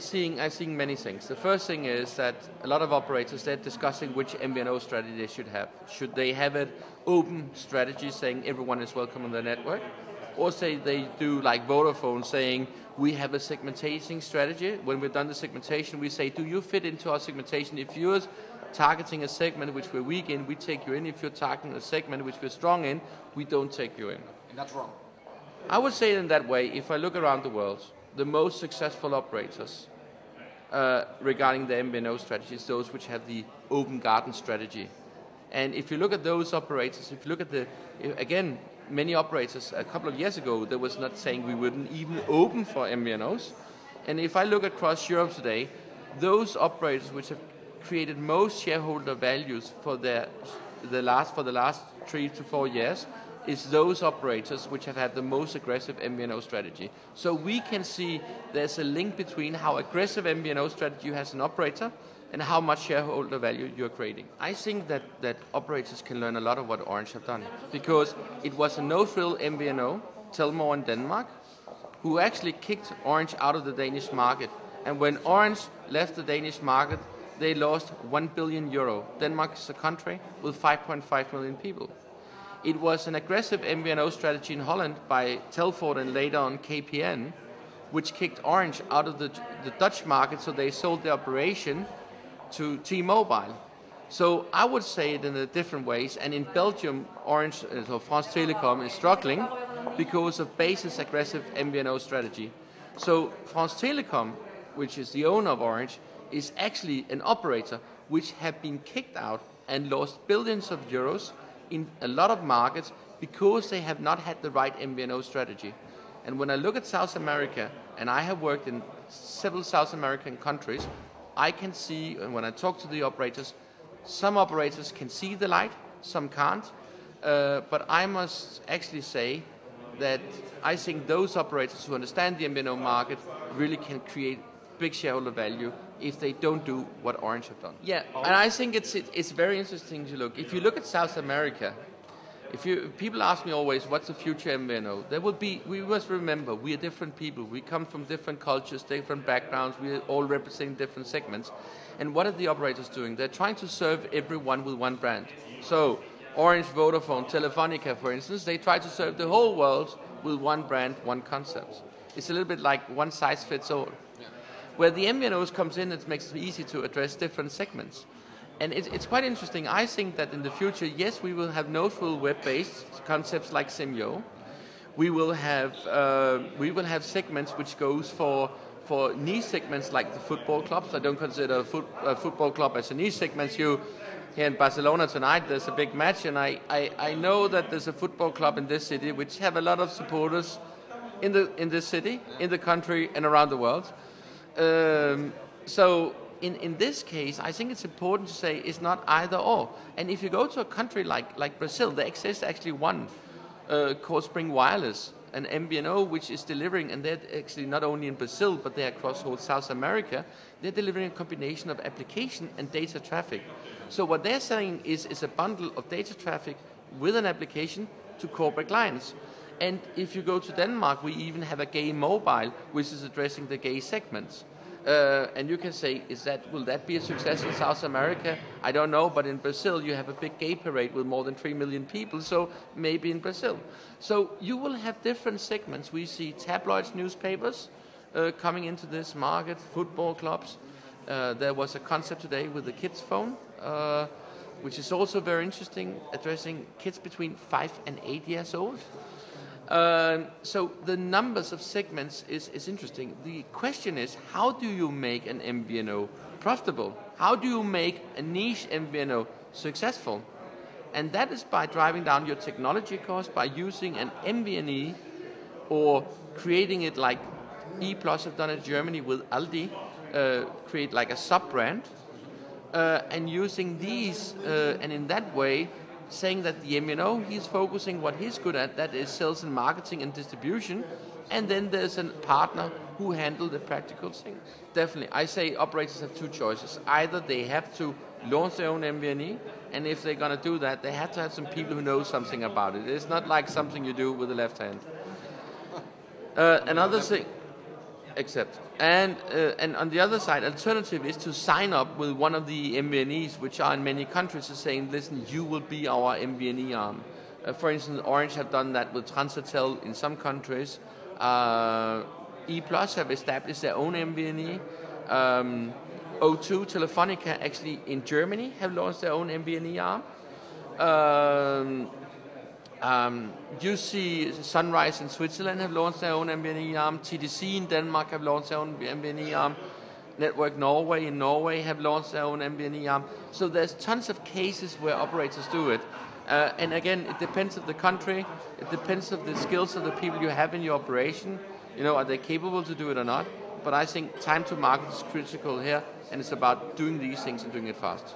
seeing many things. The first thing is that a lot of operators, they're discussing which MVNO strategy they should have. Should they have an open strategy saying everyone is welcome on the network? Or say they do like Vodafone saying, we have a segmentation strategy. When we've done the segmentation, we say, do you fit into our segmentation? If you're targeting a segment which we're weak in, we take you in. If you're targeting a segment which we're strong in, we don't take you in. And that's wrong. I would say it in that way. If I look around the world, the most successful operators regarding the MVNO strategies, those which have the open garden strategy. And if you look at those operators, if you look at again, many operators a couple of years ago, they was not saying we wouldn't even open for MVNOs. And if I look across Europe today, those operators which have created most shareholder values for the last 3 to 4 years is those operators which have had the most aggressive MVNO strategy. So we can see there's a link between how aggressive MVNO strategy you has an operator and how much shareholder value you're creating. I think that operators can learn a lot of what Orange have done, because it was a no-frill MVNO, Telmore in Denmark, who actually kicked Orange out of the Danish market. And when Orange left the Danish market, they lost 1 billion euro. Denmark is a country with 5.5 million people. It was an aggressive MVNO strategy in Holland by Telfort and later on KPN, which kicked Orange out of the Dutch market, so they sold the operation to T-Mobile. So I would say it in a different ways, and in Belgium, Orange, so France Telecom is struggling because of Base's aggressive MVNO strategy. So France Telecom, which is the owner of Orange, is actually an operator which have been kicked out and lost billions of euros in a lot of markets because they have not had the right MVNO strategy. And when I look at South America, and I have worked in several South American countries, I can see, and when I talk to the operators, some operators can see the light, some can't. But I must actually say that I think those operators who understand the MVNO market really can create big shareholder value if they don't do what Orange have done. Yeah, and I think it's very interesting to look. If you look at South America, people ask me always, what's the future MVNO? We must remember, we are different people. We come from different cultures, different backgrounds. We all represent different segments. And what are the operators doing? They're trying to serve everyone with one brand. So Orange, Vodafone, Telefonica, for instance, they try to serve the whole world with one brand, one concept. It's a little bit like one size fits all. Where the MVNOs comes in, it makes it easy to address different segments. And it's quite interesting. I think that in the future, yes, we will have no-frill web-based concepts like Simyo. We will have segments which goes for niche segments like the football clubs. I don't consider a football club as a niche segment. Here in Barcelona tonight, there's a big match, and I know that there's a football club in this city which have a lot of supporters in this city, in the country, and around the world. So in this case, I think it's important to say it's not either or. And if you go to a country like Brazil, there exists actually one called Spring Wireless, an MVNO which is delivering, and they're actually not only in Brazil, but they're across whole South America. They're delivering a combination of application and data traffic. So what they're saying is a bundle of data traffic with an application to corporate clients. And if you go to Denmark, we even have a gay mobile, which is addressing the gay segments. And you can say, will that be a success in South America? I don't know, but in Brazil you have a big gay parade with more than 3 million people, so maybe in Brazil. So you will have different segments. We see tabloids, newspapers coming into this market, football clubs. There was a concept today with the kids phone, which is also very interesting, addressing kids between 5 and 8 years old. So the numbers of segments is interesting. The question is, how do you make an MVNO profitable? How do you make a niche MVNO successful? And that is by driving down your technology cost, by using an MVNE or creating it like E+ have done in Germany with Aldi, create like a sub-brand, and using these, and in that way, saying that the MVNO, he's focusing what he's good at, that is sales and marketing and distribution, and then there's a partner who handle the practical things. Definitely, I say operators have two choices. Either they have to launch their own MVNE, and if they're going to do that, they have to have some people who know something about it. It's not like something you do with the left hand. Another thing... Accept. And on the other side, alternative is to sign up with one of the MVNEs, which are in many countries, is saying, listen, you will be our MVNE arm. For instance, Orange have done that with Transatel in some countries. E Plus have established their own MVNE. O2, Telefonica, actually in Germany, have launched their own MVNE arm. You see Sunrise in Switzerland have launched their own MVNE arm. TDC in Denmark have launched their own MVNE arm. Network Norway in Norway have launched their own MVNE arm. So there's tons of cases where operators do it. And again, it depends on the country. It depends on the skills of the people you have in your operation. You know, are they capable to do it or not? But I think time to market is critical here, and it's about doing these things and doing it fast.